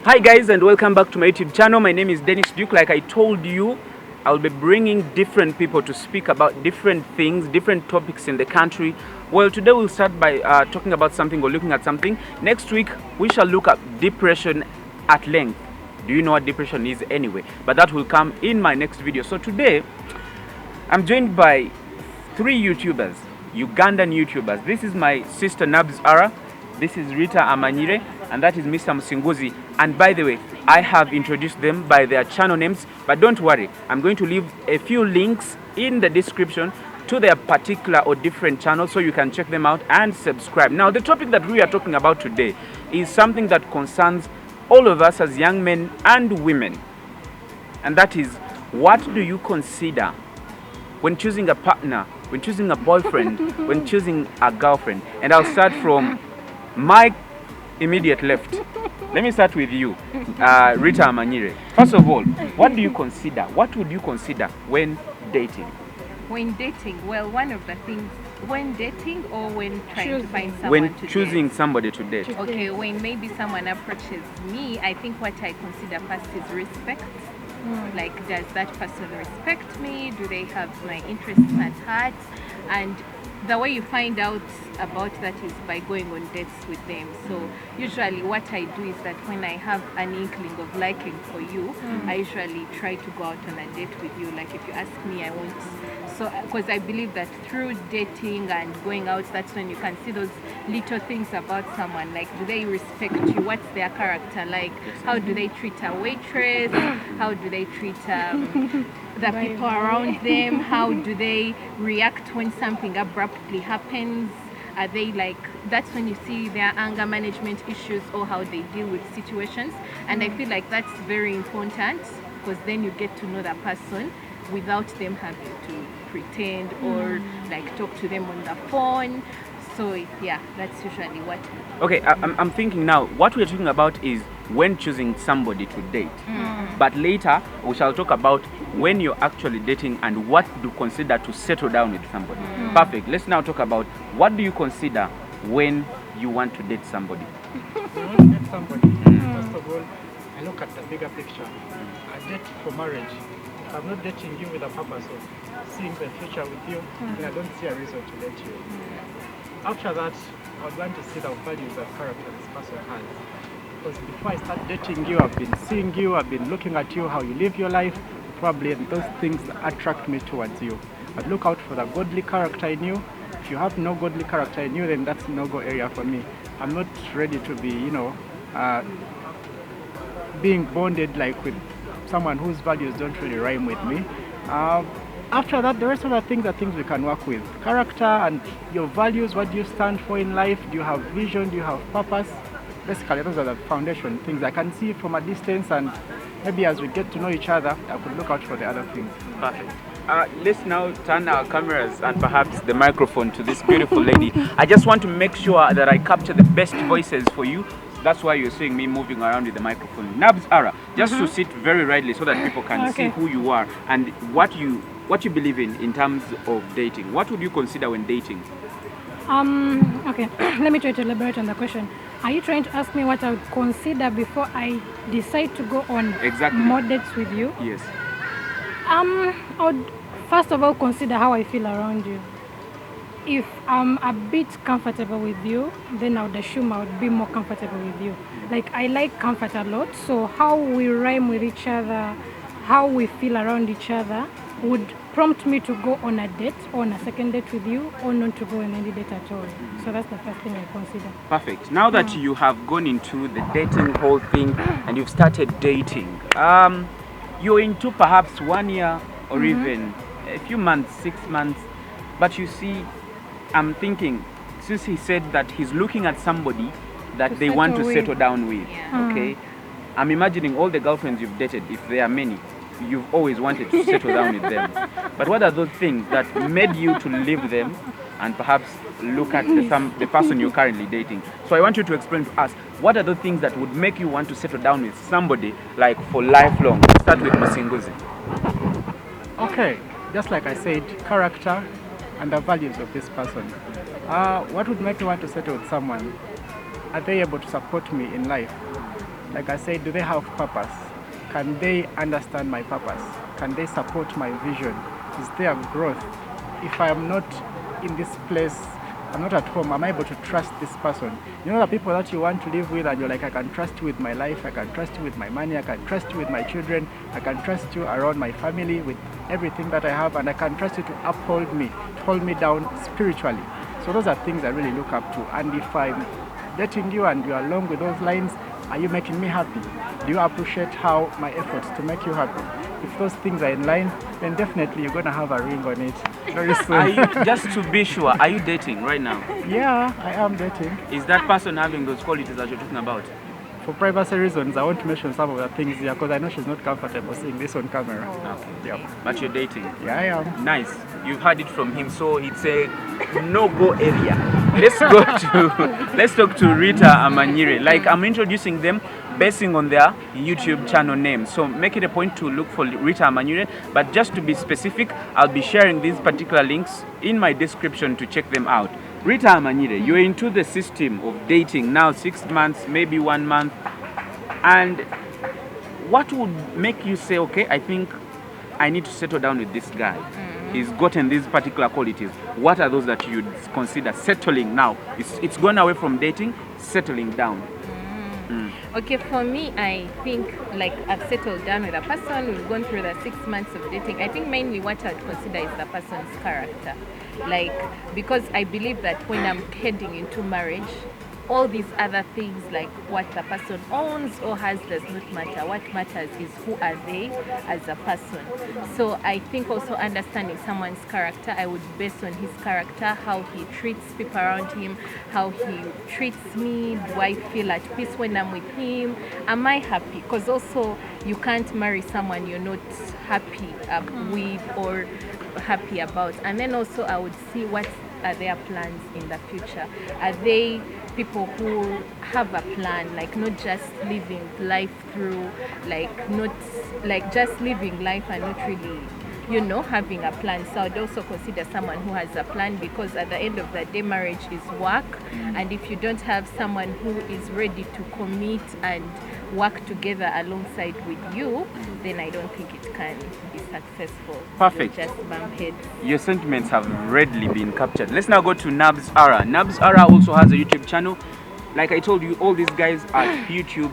Hi guys, and welcome back to my YouTube channel. My name is Dennis Duke. Like I told you, I'll be bringing different people to speak about different things, different topics in the country. Well, today we'll start by talking about something or looking at something. Next week we shall look at depression at length. Do you know what depression is anyway? But that will come in my next video. So today I'm joined by 3 YouTubers, Ugandan YouTubers. This is my sister Nabs Ara, this is Rita Amanyire, and that is Mr. Musinguzi. And by the way, I have introduced them by their channel names, but don't worry, I'm going to leave a few links in the description to their particular or different channels so you can check them out and subscribe. Now, the topic that we are talking about today is something that concerns all of us as young men and women, and that is, what do you consider when choosing a partner, when choosing a boyfriend, when choosing a girlfriend? And I'll start from my immediate left. Let me start with you, Rita Amanyire. First of all, what do you consider? What would you consider when dating? When dating, well, one of the things, when dating or when trying to find someone when to choosing date? somebody to date. Okay, when maybe someone approaches me, I think what I consider first is respect. Like, does that person respect me? Do they have my interests at heart? And the way you find out about that is by going on dates with them. So usually what I do is that when I have an inkling of liking for you, I usually try to go out on a date with you. Like, if you ask me, I want, so because I believe that through dating and going out, that's when you can see those little things about someone. Like, do they respect you? What's their character like? How do they treat a waitress? How do they treat the people around them? How do they react when something abruptly happens? Are they like, that's when you see their anger management issues or how they deal with situations. And I feel like that's very important, because then you get to know that person without them having to pretend or like talk to them on the phone. So yeah, that's usually what. Okay, I'm thinking now, what we're talking about is when choosing somebody to date. But later, we shall talk about when you're actually dating and what to consider to settle down with somebody. Perfect. Let's now talk about what do you consider when you want to date somebody. I want to date somebody. First of all, I look at the bigger picture. I date for marriage. If I'm not dating you with a purpose of seeing the future with you, then I don't see a reason to date you. After that, I would want to see the values and character this person has. Because before I start dating you, I've been seeing you, I've been looking at you, how you live your life, probably, and those things attract me towards you. I'd look out for the godly character in you. If you have no godly character in you, then that's a no-go area for me. I'm not ready to be, being bonded like with someone whose values don't really rhyme with me. After that, the rest of the things are things we can work with. Character and your values, what do you stand for in life? Do you have vision? Do you have purpose? Basically, those are the foundation things I can see from a distance, and maybe as we get to know each other, I could look out for the other things. Perfect. Let's now turn our cameras and perhaps the microphone to this beautiful lady. I just want to make sure that I capture the best voices for you. That's why you're seeing me moving around with the microphone. Nabs Ara, just to sit very rightly so that people can see who you are and what you believe in terms of dating. What would you consider when dating? Okay, let me try to elaborate on the question. Are you trying to ask me what I would consider before I decide to go on more dates with you? Yes. I would first of all consider how I feel around you. If I'm a bit comfortable with you, then I would assume I would be more comfortable with you. Like, I like comfort a lot, so how we rhyme with each other, how we feel around each other would prompt me to go on a date, or on a second date with you, or not to go on any date at all. So that's the first thing I consider. Perfect. Now that you have gone into the dating whole thing and you've started dating, you're into perhaps 1 year or even a few months, 6 months, but you see, I'm thinking, since he said that he's looking at somebody that they want to settle down with, okay? I'm imagining all the girlfriends you've dated, if there are many, you've always wanted to settle down with them. But what are those things that made you to leave them and perhaps look at the person you're currently dating? So I want you to explain to us, what are the things that would make you want to settle down with somebody like for lifelong? Let's start with Musinguzi. Okay, just like I said, character and the values of this person. What would make me want to settle with someone? Are they able to support me in life? like I said, do they have purpose? Can they understand my purpose? Can they support my vision? Is there growth? If I am not in this place, I'm not at home, am I able to trust this person? You know, the people that you want to live with and you're like, I can trust you with my life, I can trust you with my money, I can trust you with my children, I can trust you around my family with everything that I have, and I can trust you to uphold me, to hold me down spiritually. So those are things I really look up to. And if I'm dating you and you're along with those lines, are you making me happy? Do you appreciate how my efforts to make you happy? If those things are in line, then definitely you're going to have a ring on it very soon. Are you, just to be sure, are you dating right now? Yeah, I am dating. Is that person having those qualities that you're talking about? For privacy reasons, I won't mention some of the things here because I know she's not comfortable seeing this on camera. Okay. Yep. But you're dating? Yeah, I am. Nice. You've heard it from him, so it's a no-go area. Let's talk to Rita Amanyire. Like, I'm introducing them basing on their YouTube channel name. So make it a point to look for Rita Amanyire. But just to be specific, I'll be sharing these particular links in my description to check them out. Rita Amanyire, you're into the system of dating now 6 months, maybe 1 month. And what would make you say, okay, I think I need to settle down with this guy? He's gotten these particular qualities. What are those that you'd consider settling now? It's gone away from dating, settling down. Okay, for me, I think like I've settled down with a person, we've gone through the 6 months of dating. I think mainly what I'd consider is the person's character. Like, because I believe that when I'm heading into marriage, all these other things like what the person owns or has does not matter. What matters is who are they as a person. So I think also understanding someone's character, I would base on his character, how he treats people around him, how he treats me. Do I feel at peace when I'm with him? Am I happy? Because also you can't marry someone you're not happy with or happy about. And then also I would see what are their plans in the future. Are they people who have a plan, like not just living life through, like not like just living life and not really, you know, having a plan. So I'd also consider someone who has a plan, because at the end of the day, marriage is work. And if you don't have someone who is ready to commit and work together alongside with you, then I don't think it can be successful. Perfect. You'll just bump heads. Your sentiments have readily been captured. Let's now go to Nabs Ara. Nabs Ara also has a YouTube channel. Like I told you, all these guys are YouTube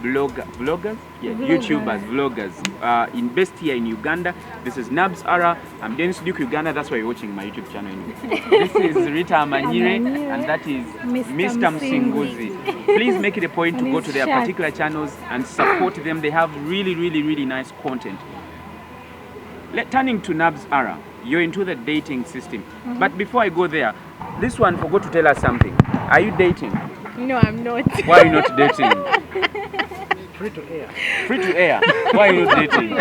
vloggers? Yeah, YouTubers, vloggers. Based here in Uganda. This is Nabs Ara. I'm Dennis Duke, Uganda. That's why you're watching my YouTube channel anyway. This is Rita Amanyire, and that is Mr. Msinguzi. Please make it a point to go to their particular channels and support them. They have really, really, really nice content. Turning to Nabs Ara, you're into the dating system. But before I go there, this one forgot to tell us something. Are you dating? No, I'm not. Why are you not dating? Free to air. Free to air. Why are you not dating?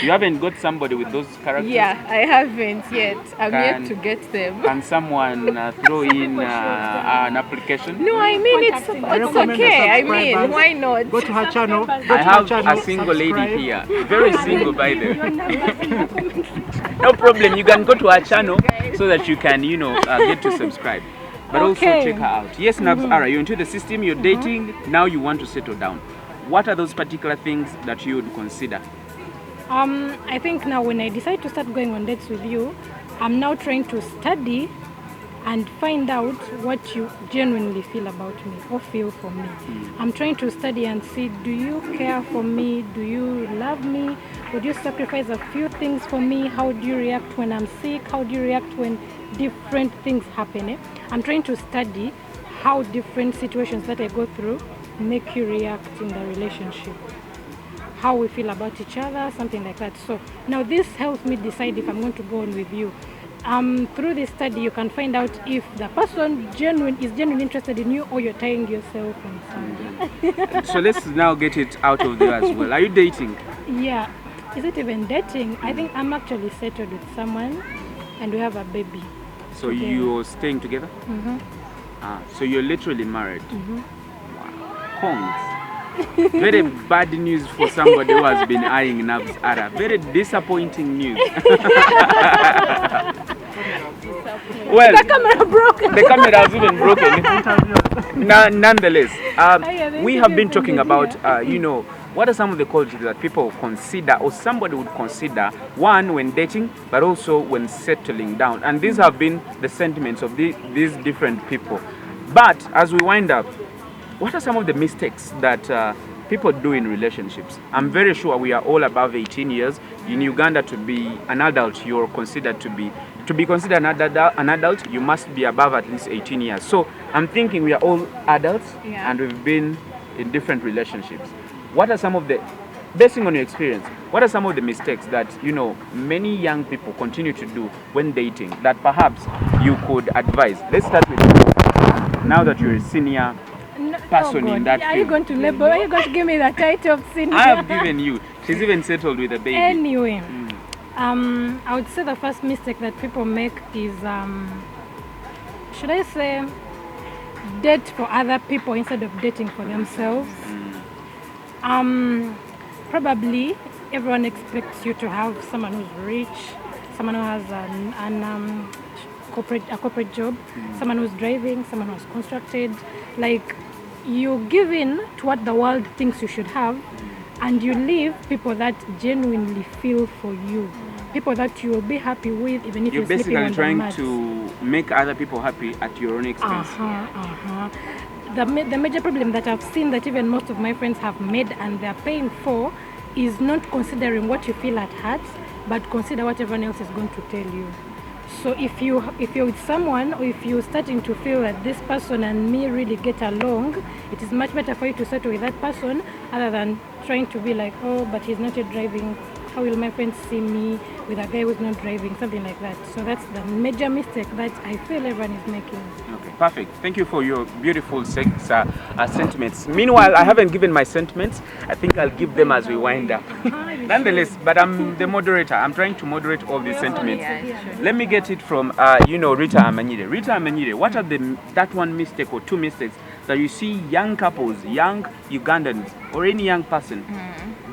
You haven't got somebody with those characters? Yeah, I haven't yet. I'm yet to get them. Can someone throw in an application? No, I mean it's okay. I mean, why not? Go to her channel. I have a single lady here. Very single, by the way. No problem. You can go to her channel so that you can, get to subscribe. But also check her out. Yes, Nabs Ara, you're into the system, you're dating, now you want to settle down. What are those particular things that you would consider? I think now when I decide to start going on dates with you, I'm now trying to study and find out what you genuinely feel about me or feel for me. I'm trying to study and see, do you care for me? Do you love me? Would you sacrifice a few things for me? How do you react when I'm sick? How do you react when different things happen? I'm trying to study how different situations that I go through make you react in the relationship. How we feel about each other, something like that. So now this helps me decide if I'm going to go on with you. Through this study, you can find out if the person is genuinely interested in you, or you're tying yourself on something. So let's now get it out of there as well. Are you dating? Yeah. Is it even dating? I think I'm actually settled with someone, and we have a baby. So you're staying together? So you're literally married? Wow. Kongs. Very bad news for somebody who has been eyeing Nabs Ara. Very disappointing news. Well, The camera broken. the camera has even broken. Nonetheless, yeah, the we have been interview's talking ended about, here. what are some of the qualities that people consider or somebody would consider, one, when dating, but also when settling down. And these have been the sentiments of these different people. But as we wind up, what are some of the mistakes that people do in relationships? I'm very sure we are all above 18 years. In Uganda, to be an adult, you're considered to be considered an adult, you must be above at least 18 years. So I'm thinking we are all adults and we've been in different relationships. What are some of the, basing on your experience, what are some of the mistakes that many young people continue to do when dating that perhaps you could advise? Let's start with you. Now that you're a senior person in that Are you field. going to label? Are you going to give me the title of senior? I have given you. She's even settled with a baby. Anyway, I would say the first mistake that people make is, should I say, date for other people instead of dating for themselves. Probably everyone expects you to have someone who's rich, someone who has a corporate job, someone who's driving, someone who's constructed. Like, you give in to what the world thinks you should have, and you leave people that genuinely feel for you, people that you will be happy with, even if You're you're sleeping on basically trying the mat. to make other people happy at your own expense. The major problem that I've seen that even most of my friends have made and they're paying for is not considering what you feel at heart, but consider what everyone else is going to tell you. So if you're with someone, or if you're starting to feel that this person and me really get along, it is much better for you to settle with that person other than trying to be like, oh, but he's not yet driving. How will my friends see me with a guy who's not driving? Something like that. So that's the major mistake that I feel everyone is making. Okay, perfect. Thank you for your beautiful sentiments. Meanwhile, I haven't given my sentiments. I think I'll give them as we wind up. Nonetheless, but I'm the moderator. I'm trying to moderate all these sentiments. Let me get it from, Rita Amanyire. Rita Amanyire, what are that one mistake or two mistakes that you see young couples, young Ugandans, or any young person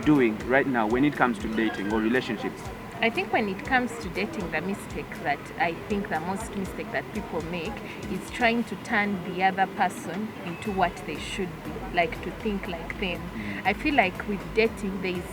doing right now when it comes to dating or relationships? I think when it comes to dating, the mistake that I think the most mistake that people make is trying to turn the other person into what they should be, like to think like them. I feel like with dating, there is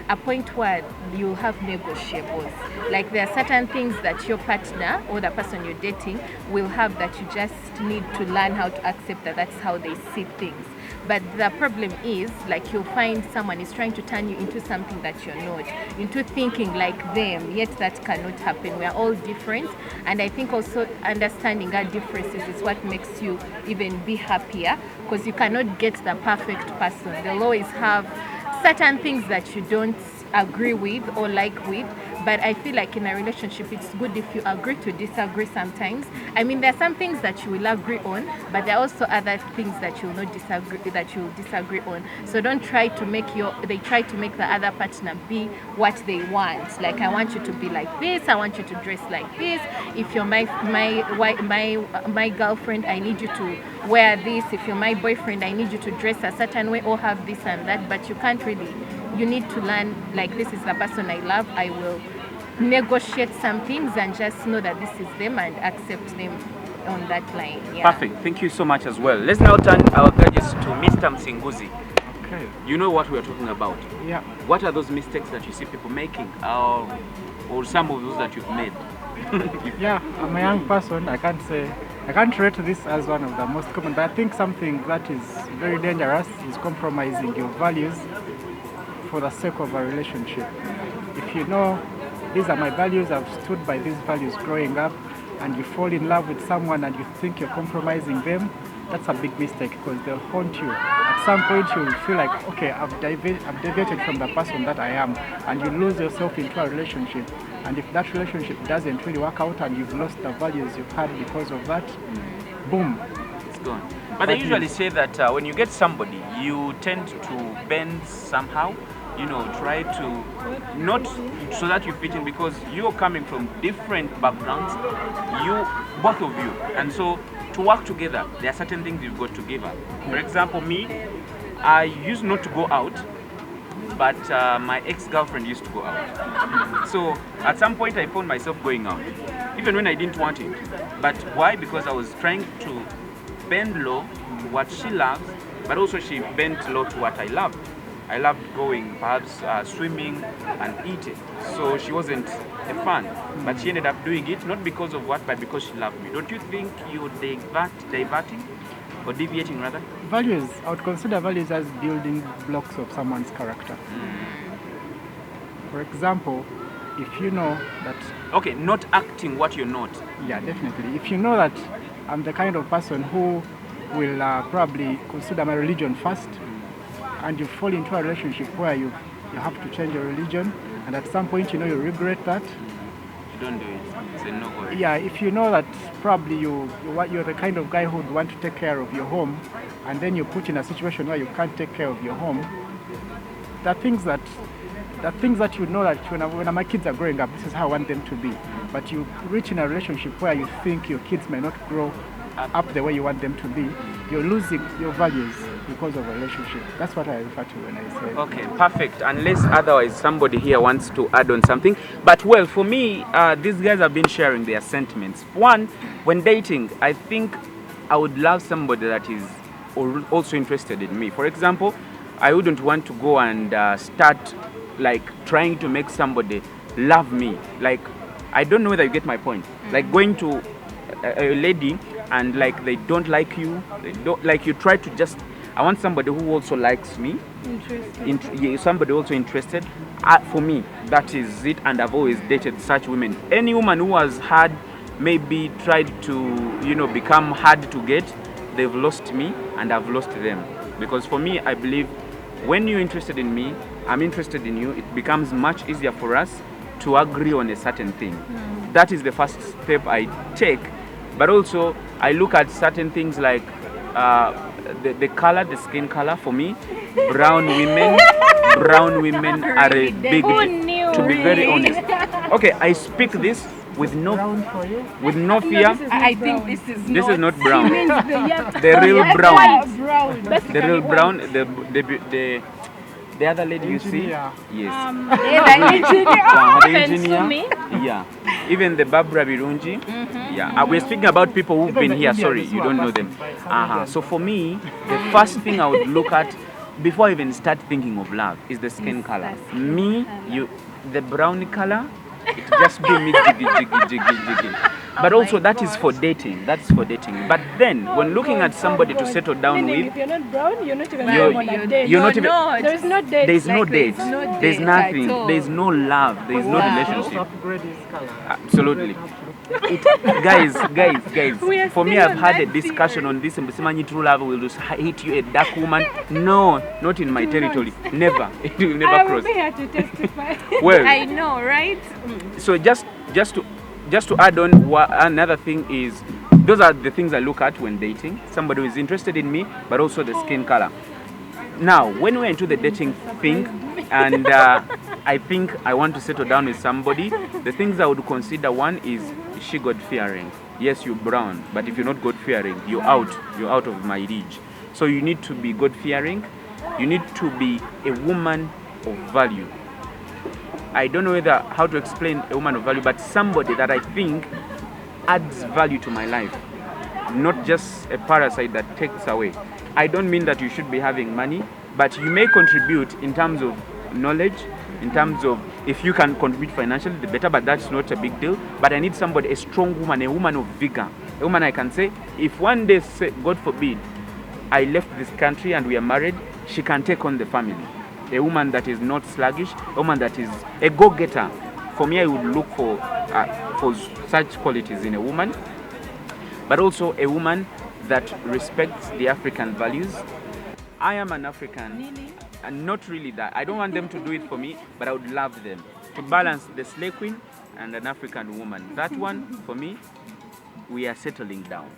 a point where you have negotiables. Like there are certain things that your partner or the person you're dating will have that you just need to learn how to accept that that's how they see things. But the problem is, like, you'll find someone is trying to turn you into something that you're not, into thinking like them, yet that cannot happen. We are all different, and I think also understanding our differences is what makes you even be happier, because you cannot get the perfect person. They'll always have certain things that you don't agree with or like with, but I feel like in a relationship it's good if you agree to disagree sometimes. I mean, there are some things that you will agree on, but there are also other things that you will not disagree on. So don't try to make they try to make the other partner be what they want. Like, I want you to be like this, I want you to dress like this. If you're my girlfriend, I need you to wear this. If you're my boyfriend, I need you to dress a certain way or have this and that. But you can't really. You need to learn, like, this is the person I love. I will negotiate some things and just know that this is them and accept them on that line. Yeah. Perfect. Thank you so much as well. Let's now turn our gadgets to Mr. Msinguzi. Okay. You know what we're talking about. Yeah. What are those mistakes that you see people making, or some of those that you've made? Yeah, I'm a young person. I can't rate this as one of the most common, but I think something that is very dangerous is compromising your values for the sake of a relationship. If you know these are my values, I've stood by these values growing up, and you fall in love with someone and you think you're compromising them, that's a big mistake, because they'll haunt you. At some point you'll feel like, okay, I've deviated from the person that I am, and you lose yourself into a relationship. And if that relationship doesn't really work out and you've lost the values you've had because of that, boom, It's gone. But they usually say that when you get somebody, you tend to bend somehow, try to, not so that you fit in, because you're coming from different backgrounds, both of you. And so to work together, there are certain things you've got to give up. For example, me, I used not to go out, but my ex-girlfriend used to go out. So at some point I found myself going out. even when I didn't want it. But why? Because I was trying to bend low to what she loves, but also she bent low to what I loved. I loved going perhaps swimming and eating. So she wasn't a fan, but she ended up doing it not because of what, but because she loved me. Don't you think you're diverting or deviating rather? Values, I would consider values as building blocks of someone's character. For example, if you know that... Okay, not acting what you're not. Yeah, definitely. If you know that I'm the kind of person who will probably consider my religion first, and you fall into a relationship where you have to change your religion, and at some point you regret that. You don't do it. It's a no-go. Yeah, if you know that probably you're the kind of guy who would want to take care of your home, and then you're put in a situation where you can't take care of your home, there are things that you know that when my kids are growing up, this is how I want them to be. But you reach in a relationship where you think your kids may not grow up the way you want them to be, you're losing your values because of a relationship. That's what I refer to when I say. Okay, perfect. Unless otherwise somebody here wants to add on something. But well, for me, these guys have been sharing their sentiments. One, when dating, I think I would love somebody that is also interested in me. For example, I wouldn't want to go and start like trying to make somebody love me. Like, I don't know whether you get my point. Like going to a lady and like they don't like you, you try to just... I want somebody who also likes me. Somebody also interested. For me, that is it, and I've always dated such women. Any woman who has had, maybe tried to, become hard to get, they've lost me and I've lost them. Because for me, I believe when you're interested in me, I'm interested in you, it becomes much easier for us to agree on a certain thing. That is the first step I take. But also, I look at certain things like the color, the skin color. For me, brown women are a big, to be very honest. Okay, I speak this with no fear. I think this is not brown. The real brown. The real brown. The other lady you see, yes. The engineer. Yeah. Even the Barbara Birunji. Yeah. We're speaking about people who've been here. Sorry, you don't know them. So for me, the first thing I would look at before I even start thinking of love is the skin color. Me, the brown color, it just be me jiggy. But also that is for dating. That's for dating. But then when looking at somebody to settle down with, if you're not brown, you're not even on a date. You're not even. There's no date. There's no date. There's nothing. There's no love. There's no relationship. Upgrade his color. Absolutely. Guys. For me, I've had a discussion on this. And true love will just hit you, a dark woman. No, not in my territory. Never. It will never cross. I will be here to testify. Well, I know, right? So just to add on, another thing is, those are the things I look at when dating. Somebody who is interested in me, but also the skin color. Now, when we're into the dating thing, and I think I want to settle down with somebody, the things I would consider: one is she God-fearing? Yes, you're brown, but if you're not God-fearing, you're out of my reach. So you need to be God-fearing. You need to be a woman of value. I don't know how to explain a woman of value, but somebody that I think adds value to my life, not just a parasite that takes away. I don't mean that you should be having money, but you may contribute in terms of knowledge, in terms of if you can contribute financially, the better, but that's not a big deal. But I need somebody, a strong woman, a woman of vigor, a woman I can say, if one day, God forbid, I left this country and we are married, she can take on the family. A woman that is not sluggish, a woman that is a go-getter. For me, I would look for such qualities in a woman, but also a woman that respects the African values. I am an African, and not really that. I don't want them to do it for me, but I would love them to balance the slay queen and an African woman. That one, for me, we are settling down.